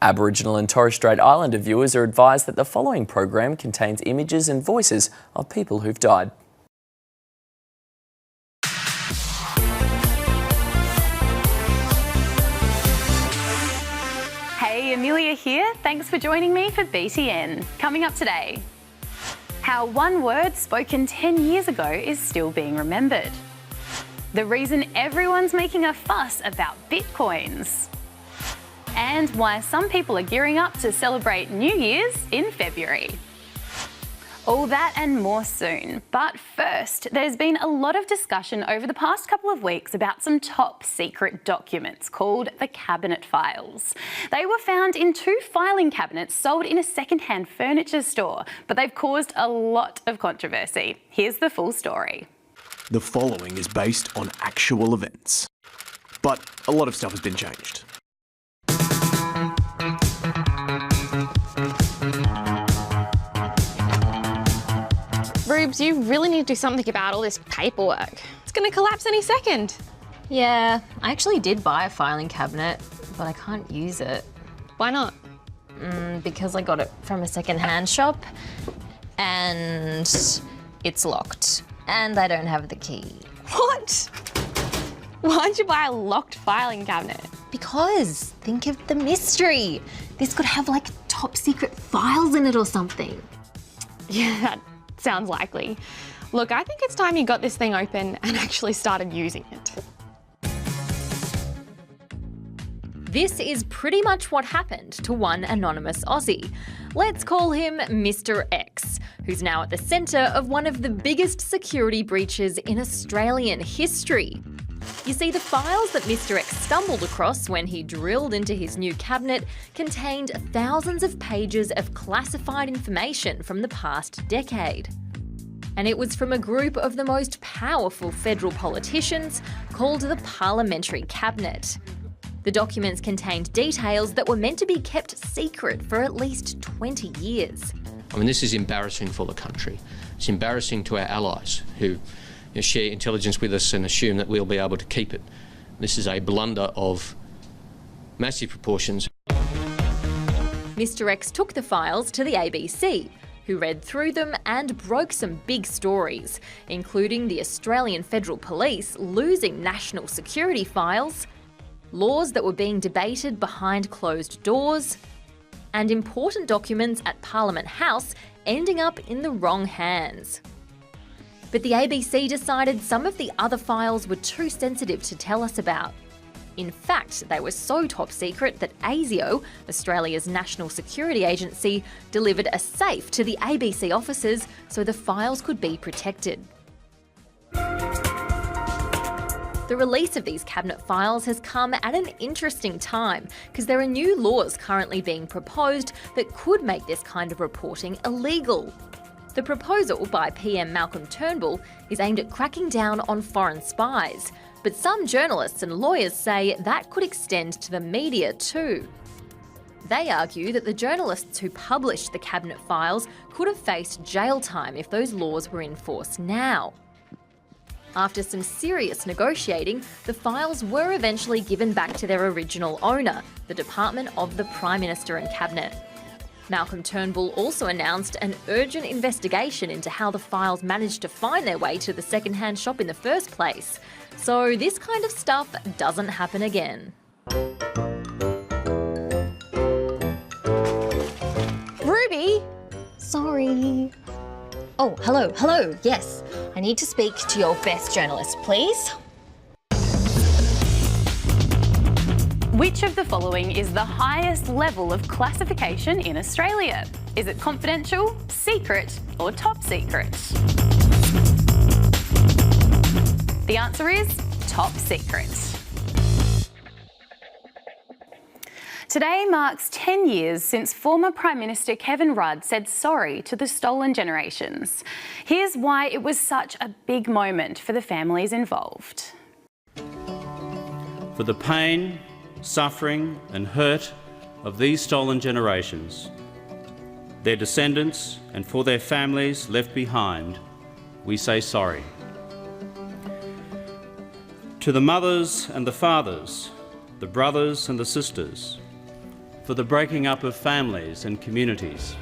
Aboriginal and Torres Strait Islander viewers are advised that the following program contains images and voices of people who've died. Hey, Amelia here. Thanks for joining me for BTN. Coming up today, how one word spoken 10 years ago is still being remembered. The reason everyone's making a fuss about Bitcoins. And why some people are gearing up to celebrate New Year's in February. All that and more soon. But first, there's been a lot of discussion over the past couple of weeks about some top secret documents called the Cabinet Files. They were found in 2 filing cabinets sold in a second-hand furniture store, but they've caused a lot of controversy. Here's the full story. The following is based on actual events, but a lot of stuff has been changed. Rubes, you really need to do something about all this paperwork. It's going to collapse any second. Yeah, I actually did buy a filing cabinet, but I can't use it. Why not? Because I got it from a second-hand shop and it's locked and I don't have the key. What? Why'd you buy a locked filing cabinet? Because think of the mystery. This could have like top secret files in it or something. Yeah, that sounds likely. Look, I think it's time you got this thing open and actually started using it. This is pretty much what happened to one anonymous Aussie. Let's call him Mr. X, who's now at the centre of one of the biggest security breaches in Australian history. You see, the files that Mr. X stumbled across when he drilled into his new cabinet contained thousands of pages of classified information from the past decade. And it was from a group of the most powerful federal politicians called the Parliamentary Cabinet. The documents contained details that were meant to be kept secret for at least 20 years. I mean, this is embarrassing for the country. It's embarrassing to our allies who share intelligence with us and assume that we'll be able to keep it. This is a blunder of massive proportions. Mr. X took the files to the ABC, who read through them and broke some big stories, including the Australian Federal Police losing national security files, laws that were being debated behind closed doors, and important documents at Parliament House ending up in the wrong hands. But the ABC decided some of the other files were too sensitive to tell us about. In fact, they were so top secret that ASIO, Australia's national security agency, delivered a safe to the ABC offices so the files could be protected. The release of these cabinet files has come at an interesting time because there are new laws currently being proposed that could make this kind of reporting illegal. The proposal by PM Malcolm Turnbull is aimed at cracking down on foreign spies, but some journalists and lawyers say that could extend to the media too. They argue that the journalists who published the cabinet files could have faced jail time if those laws were in force now. After some serious negotiating, the files were eventually given back to their original owner, the Department of the Prime Minister and Cabinet. Malcolm Turnbull also announced an urgent investigation into how the files managed to find their way to the second-hand shop in the first place. So this kind of stuff doesn't happen again. Ruby! Sorry. Oh, hello, yes. I need to speak to your best journalist, please. Which of the following is the highest level of classification in Australia? Is it confidential, secret, or top secret? The answer is top secret. Today marks 10 years since former Prime Minister Kevin Rudd said sorry to the stolen generations. Here's why it was such a big moment for the families involved. For the pain, suffering and hurt of these stolen generations, their descendants and for their families left behind, we say sorry. To the mothers and the fathers, the brothers and the sisters, for the breaking up of families and communities,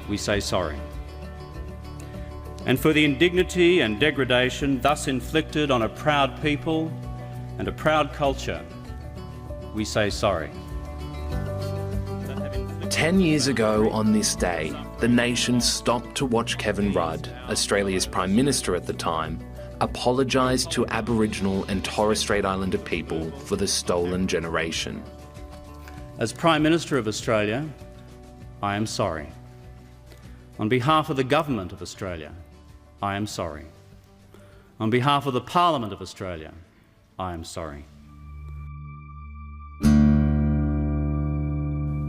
we say sorry. And for the indignity and degradation thus inflicted on a proud people and a proud culture, we say sorry. 10 years ago on this day, the nation stopped to watch Kevin Rudd, Australia's Prime Minister at the time, apologise to Aboriginal and Torres Strait Islander people for the stolen generation. As Prime Minister of Australia, I am sorry. On behalf of the Government of Australia, I am sorry. On behalf of the Parliament of Australia, I am sorry.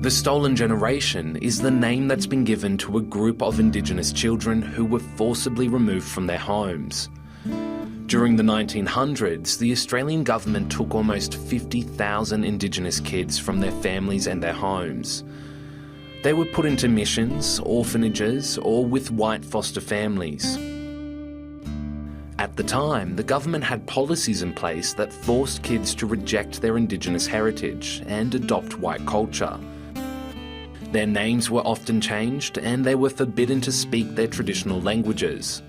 The Stolen Generation is the name that's been given to a group of Indigenous children who were forcibly removed from their homes. During the 1900s, the Australian government took almost 50,000 Indigenous kids from their families and their homes. They were put into missions, orphanages, or with white foster families. At the time, the government had policies in place that forced kids to reject their Indigenous heritage and adopt white culture. Their names were often changed and they were forbidden to speak their traditional languages.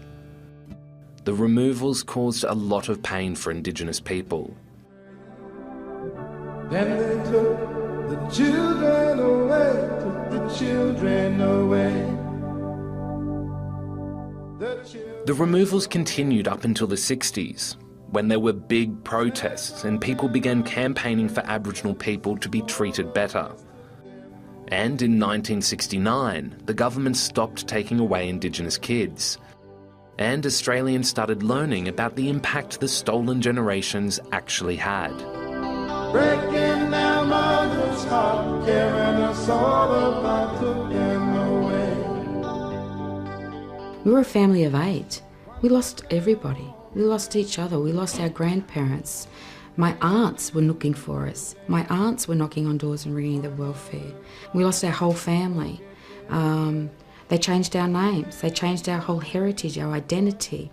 The removals caused a lot of pain for Indigenous people. Then they took the children away, took the children away. The removals continued up until the 60s, when there were big protests and people began campaigning for Aboriginal people to be treated better. And in 1969, the government stopped taking away Indigenous kids, and Australians started learning about the impact the stolen generations actually had. Breaking our mother's heart, tearing us all apart, took them away. We were a family of 8. We lost everybody. We lost each other. We lost our grandparents. My aunts were looking for us. My aunts were knocking on doors and ringing the welfare. We lost our whole family. They changed our names. They changed our whole heritage, our identity.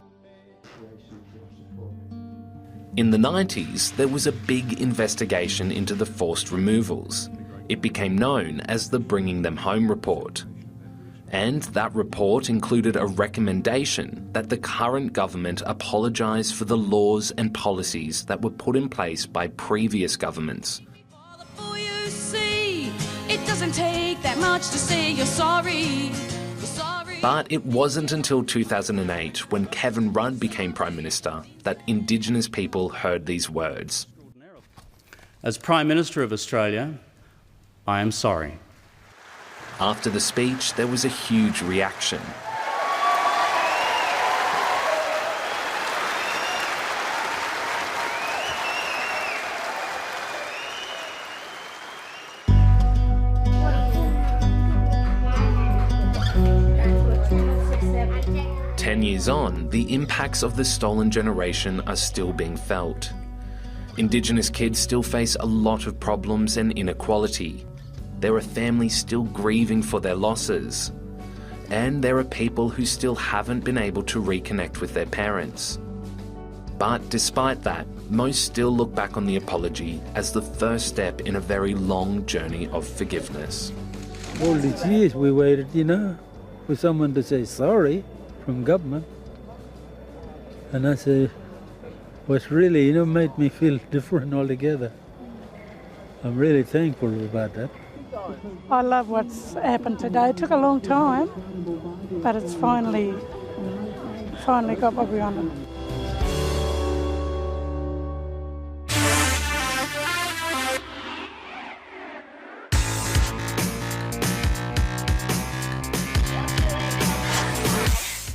In the 90s, there was a big investigation into the forced removals. It became known as the Bringing Them Home Report. And that report included a recommendation that the current government apologise for the laws and policies that were put in place by previous governments. It doesn't take that much to say you're sorry. But it wasn't until 2008, when Kevin Rudd became Prime Minister, that Indigenous people heard these words. As Prime Minister of Australia, I am sorry. After the speech, there was a huge reaction. Years on, the impacts of the stolen generation are still being felt. Indigenous kids still face a lot of problems and inequality. There are families still grieving for their losses. And there are people who still haven't been able to reconnect with their parents. But despite that, most still look back on the apology as the first step in a very long journey of forgiveness. All these years we waited, for someone to say sorry from government, and I say, was really, made me feel different altogether. I'm really thankful about that. I love what's happened today. It took a long time, but it's finally got what we wanted.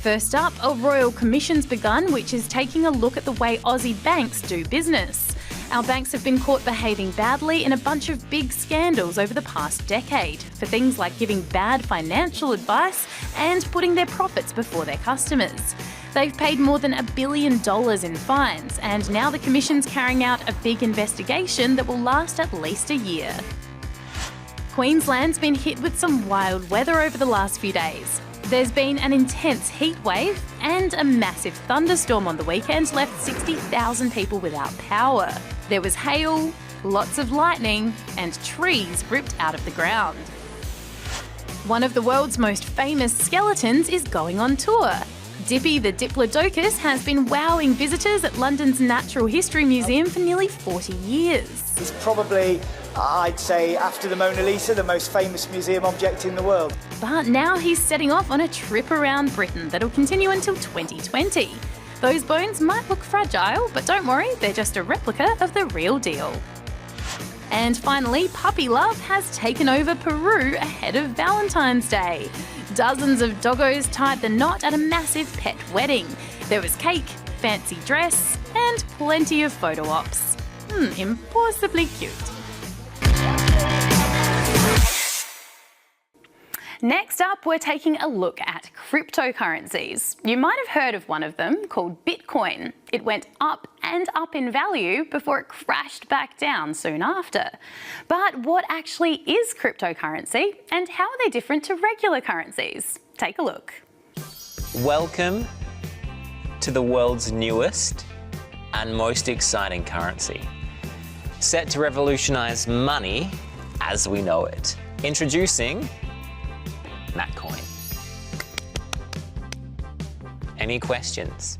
First up, a royal commission's begun, which is taking a look at the way Aussie banks do business. Our banks have been caught behaving badly in a bunch of big scandals over the past decade, for things like giving bad financial advice and putting their profits before their customers. They've paid more than $1 billion in fines, and now the Commission's carrying out a big investigation that will last at least a year. Queensland's been hit with some wild weather over the last few days. There's been an intense heat wave and a massive thunderstorm on the weekend left 60,000 people without power. There was hail, lots of lightning, and trees ripped out of the ground. One of the world's most famous skeletons is going on tour. Dippy the Diplodocus has been wowing visitors at London's Natural History Museum for nearly 40 years. It's probably, I'd say, after the Mona Lisa, the most famous museum object in the world. But now he's setting off on a trip around Britain that'll continue until 2020. Those bones might look fragile, but don't worry, they're just a replica of the real deal. And finally, puppy love has taken over Peru ahead of Valentine's Day. Dozens of doggos tied the knot at a massive pet wedding. There was cake, fancy dress, and plenty of photo ops. Impossibly cute. Next up, we're taking a look at cryptocurrencies. You might have heard of one of them called Bitcoin. It went up and up in value before it crashed back down soon after. But what actually is cryptocurrency and how are they different to regular currencies? Take a look. Welcome to the world's newest and most exciting currency, set to revolutionize money as we know it. Introducing Natcoin. Any questions?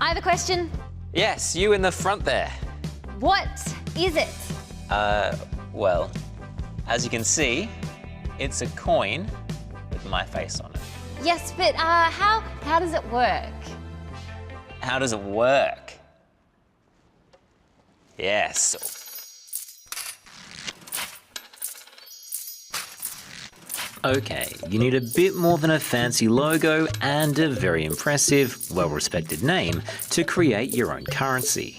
I have a question. Yes, you in the front there. What is it? Well, as you can see, it's a coin with my face on it. Yes, but how does it work? How does it work? Yes. Okay, you need a bit more than a fancy logo and a very impressive, well-respected name to create your own currency.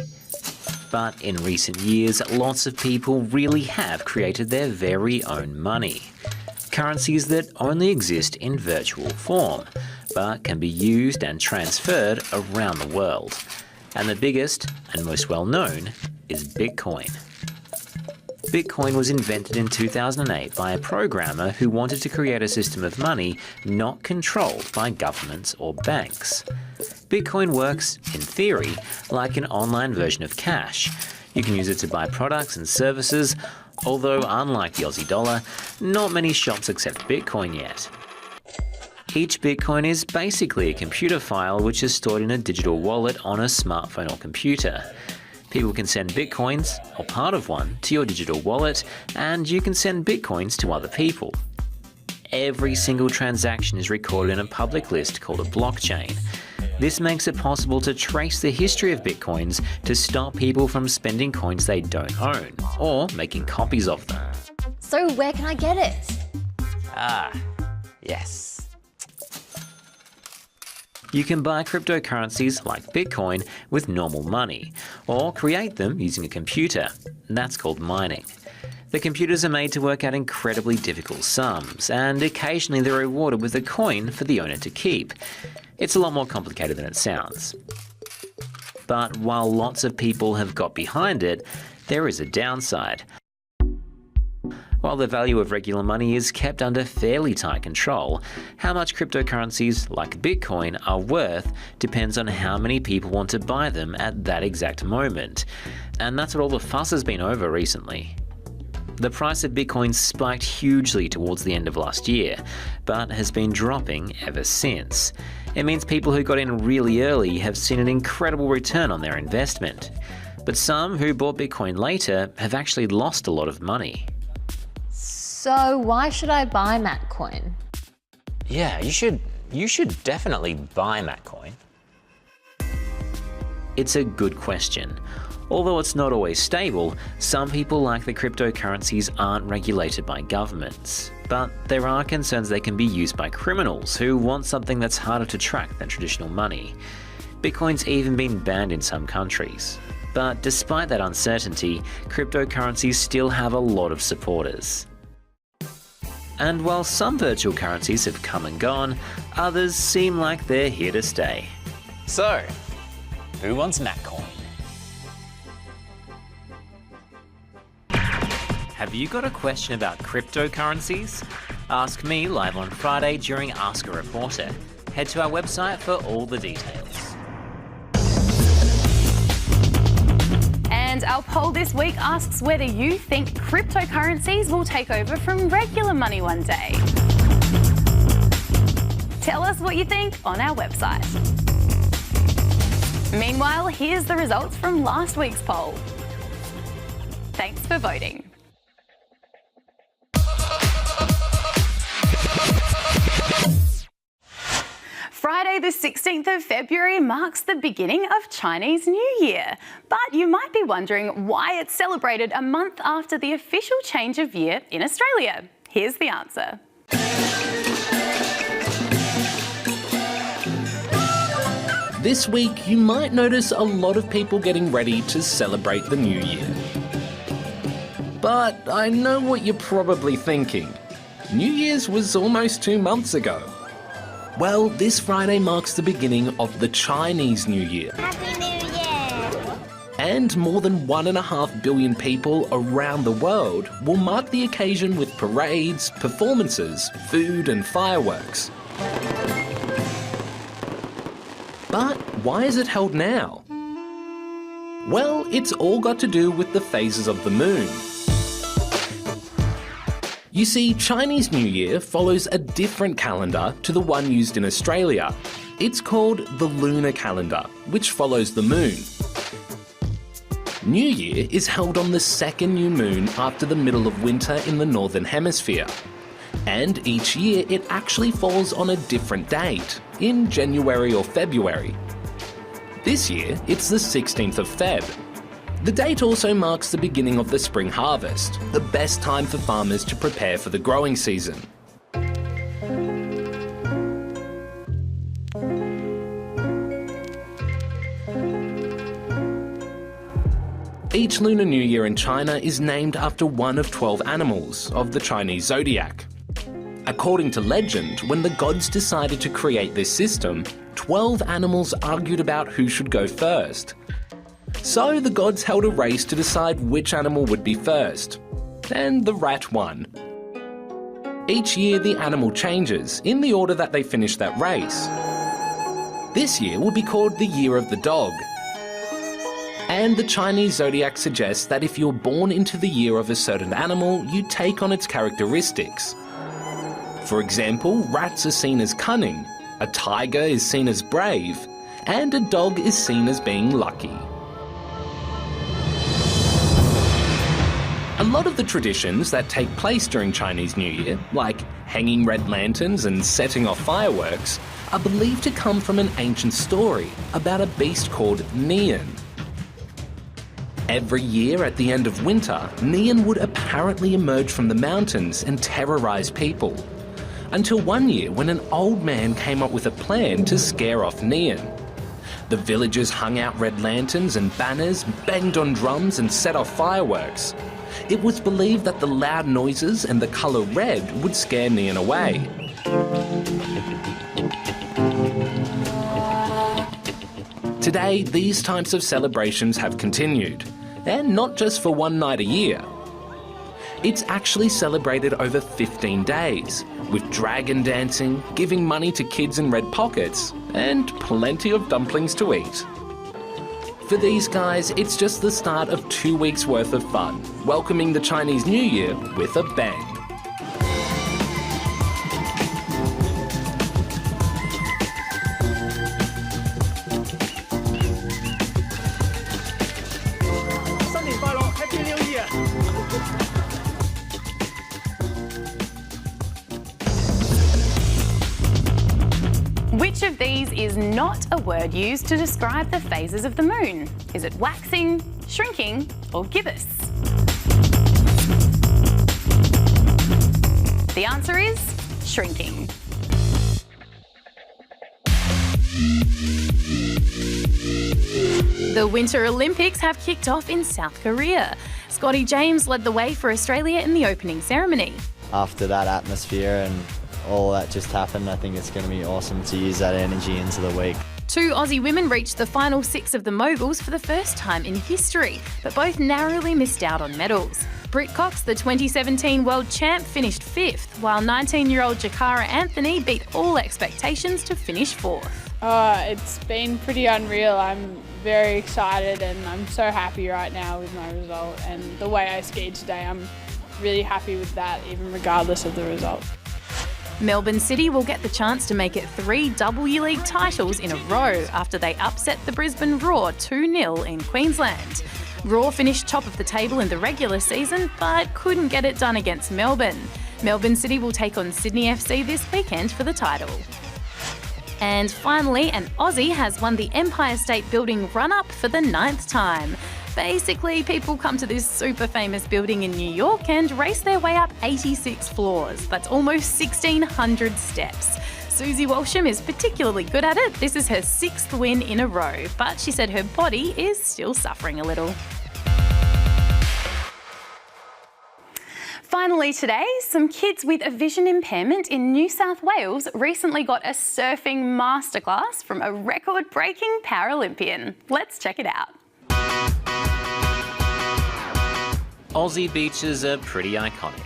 But in recent years, lots of people really have created their very own money. Currencies that only exist in virtual form, but can be used and transferred around the world. And the biggest and most well-known is Bitcoin. Bitcoin was invented in 2008 by a programmer who wanted to create a system of money not controlled by governments or banks. Bitcoin works, in theory, like an online version of cash. You can use it to buy products and services, although unlike the Aussie dollar, not many shops accept Bitcoin yet. Each Bitcoin is basically a computer file which is stored in a digital wallet on a smartphone or computer. People can send Bitcoins, or part of one, to your digital wallet, and you can send Bitcoins to other people. Every single transaction is recorded in a public list called a blockchain. This makes it possible to trace the history of Bitcoins to stop people from spending coins they don't own, or making copies of them. So where can I get it? Yes. You can buy cryptocurrencies like Bitcoin with normal money, or create them using a computer. That's called mining. The computers are made to work out incredibly difficult sums, and occasionally they're rewarded with a coin for the owner to keep. It's a lot more complicated than it sounds. But while lots of people have got behind it, there is a downside. While the value of regular money is kept under fairly tight control, how much cryptocurrencies like Bitcoin are worth depends on how many people want to buy them at that exact moment. And that's what all the fuss has been over recently. The price of Bitcoin spiked hugely towards the end of last year, but has been dropping ever since. It means people who got in really early have seen an incredible return on their investment. But some who bought Bitcoin later have actually lost a lot of money. So why should I buy Natcoin? Yeah, you should definitely buy Natcoin. It's a good question. Although it's not always stable, some people like the cryptocurrencies aren't regulated by governments. But there are concerns they can be used by criminals who want something that's harder to track than traditional money. Bitcoin's even been banned in some countries. But despite that uncertainty, cryptocurrencies still have a lot of supporters. And while some virtual currencies have come and gone, others seem like they're here to stay. So, who wants Natcoin? Have you got a question about cryptocurrencies? Ask me live on Friday during Ask a Reporter. Head to our website for all the details. Our poll this week asks whether you think cryptocurrencies will take over from regular money one day. Tell us what you think on our website. Meanwhile, here's the results from last week's poll. Thanks for voting. Friday the 16th of February marks the beginning of Chinese New Year. But you might be wondering why it's celebrated a month after the official change of year in Australia. Here's the answer. This week, you might notice a lot of people getting ready to celebrate the new year. But I know what you're probably thinking. New Year's was almost 2 months ago. Well, this Friday marks the beginning of the Chinese New Year. Happy New Year! And more than 1.5 billion people around the world will mark the occasion with parades, performances, food and fireworks. But why is it held now? Well, it's all got to do with the phases of the moon. You see, Chinese New Year follows a different calendar to the one used in Australia. It's called the lunar calendar, which follows the moon. New Year is held on the second new moon after the middle of winter in the Northern Hemisphere. And each year it actually falls on a different date, in January or February. This year, it's the 16th of Feb. The date also marks the beginning of the spring harvest, the best time for farmers to prepare for the growing season. Each Lunar New Year in China is named after one of 12 animals of the Chinese zodiac. According to legend, when the gods decided to create this system, 12 animals argued about who should go first. So the gods held a race to decide which animal would be first, and the rat won. Each year the animal changes in the order that they finish that race. This year will be called the Year of the Dog. And the Chinese zodiac suggests that if you're born into the year of a certain animal, you take on its characteristics. For example, rats are seen as cunning, a tiger is seen as brave, and a dog is seen as being lucky. A lot of the traditions that take place during Chinese New Year, like hanging red lanterns and setting off fireworks, are believed to come from an ancient story about a beast called Nian. Every year at the end of winter, Nian would apparently emerge from the mountains and terrorise people. Until one year when an old man came up with a plan to scare off Nian. The villagers hung out red lanterns and banners, banged on drums and set off fireworks. It was believed that the loud noises and the colour red would scare Nian away. Today, these types of celebrations have continued, and not just for one night a year. It's actually celebrated over 15 days, with dragon dancing, giving money to kids in red pockets, and plenty of dumplings to eat. For these guys, it's just the start of 2 weeks worth of fun, welcoming the Chinese New Year with a bang. Which of these is not a word used to describe the phases of the moon? Is it waxing, shrinking, or gibbous? The answer is shrinking. The Winter Olympics have kicked off in South Korea. Scotty James led the way for Australia in the opening ceremony. After that atmosphere and all that just happened, I think it's going to be awesome to use that energy into the week. 2 Aussie women reached the final 6 of the moguls for the first time in history, but both narrowly missed out on medals. Britt Cox, the 2017 world champ, finished 5th, while 19-year-old Jakara Anthony beat all expectations to finish 4th. It's been pretty unreal. I'm very excited and I'm so happy right now with my result, and the way I skied today, I'm really happy with that, even regardless of the result. Melbourne City will get the chance to make it 3 W League titles in a row after they upset the Brisbane Roar 2-0 in Queensland. Roar finished top of the table in the regular season but couldn't get it done against Melbourne. Melbourne City will take on Sydney FC this weekend for the title. And finally, an Aussie has won the Empire State Building run-up for the 9th time. Basically, people come to this super famous building in New York and race their way up 86 floors. That's almost 1,600 steps. Susie Walsham is particularly good at it. This is her 6th win in a row, but she said her body is still suffering a little. Finally today, some kids with a vision impairment in New South Wales recently got a surfing masterclass from a record-breaking Paralympian. Let's check it out. Aussie beaches are pretty iconic.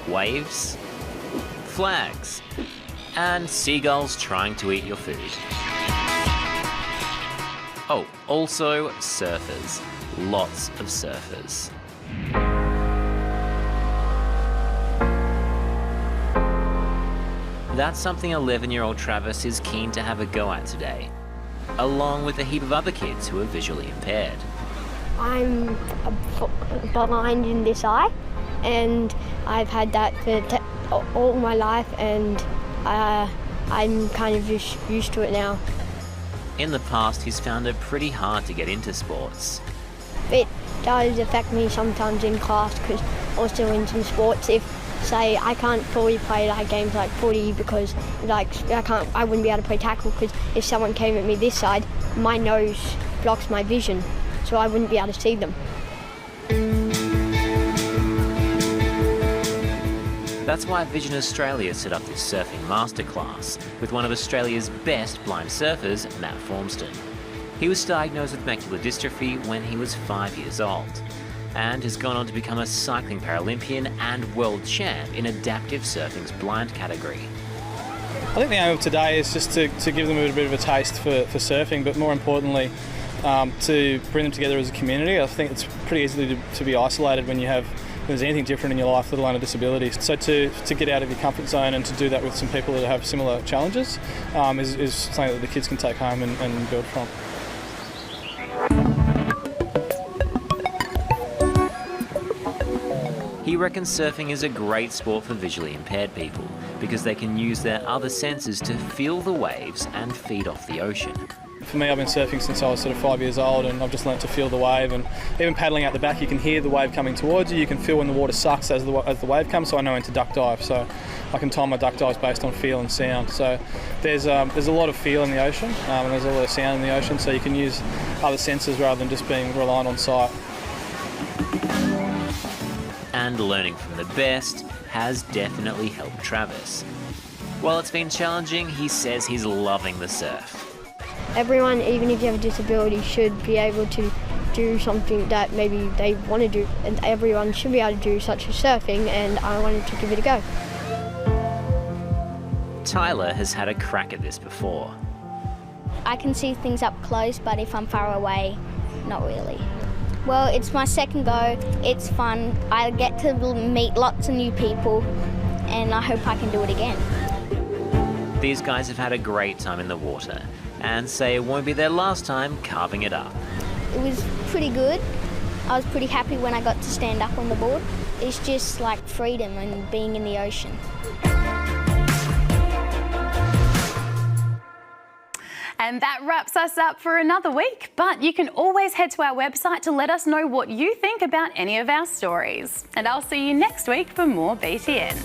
Waves, flags, and seagulls trying to eat your food. Oh, also surfers. Lots of surfers. That's something 11-year-old Travis is keen to have a go at today, along with a heap of other kids who are visually impaired. I'm blind in this eye, and I've had that for all my life, and I'm kind of just used to it now. In the past, he's found it pretty hard to get into sports. It does affect me sometimes in class, because also in some sports, if say I can't fully play like games like footy because I wouldn't be able to play tackle, because if someone came at me this side, my nose blocks my vision, so I wouldn't be able to see them. That's why Vision Australia set up this surfing masterclass with one of Australia's best blind surfers, Matt Formston. He was diagnosed with macular dystrophy when he was 5 years old, and has gone on to become a cycling Paralympian and world champ in adaptive surfing's blind category. I think the aim of today is just to give them a bit of a taste for surfing, but more importantly, to bring them together as a community. I think it's pretty easy to be isolated when there's anything different in your life, let alone a disability. So to get out of your comfort zone and to do that with some people that have similar challenges is something that the kids can take home and build from. He reckons surfing is a great sport for visually impaired people because they can use their other senses to feel the waves and feed off the ocean. For me, I've been surfing since I was sort of 5 years old, and I've just learnt to feel the wave, and even paddling out the back you can hear the wave coming towards you, you can feel when the water sucks as the wave comes, so I know when to duck dive, so I can time my duck dives based on feel and sound. So there's a lot of feel in the ocean, and there's a lot of sound in the ocean, so you can use other senses rather than just being reliant on sight. And learning from the best has definitely helped Travis. While it's been challenging, he says he's loving the surf. Everyone, even if you have a disability, should be able to do something that maybe they want to do, and everyone should be able to do, such as surfing, and I wanted to give it a go. Tyler has had a crack at this before. I can see things up close, but if I'm far away, not really. Well, it's my second go. It's fun. I get to meet lots of new people, and I hope I can do it again. These guys have had a great time in the water and say it won't be their last time carving it up. It was pretty good. I was pretty happy when I got to stand up on the board. It's just like freedom and being in the ocean. And that wraps us up for another week, but you can always head to our website to let us know what you think about any of our stories. And I'll see you next week for more BTN.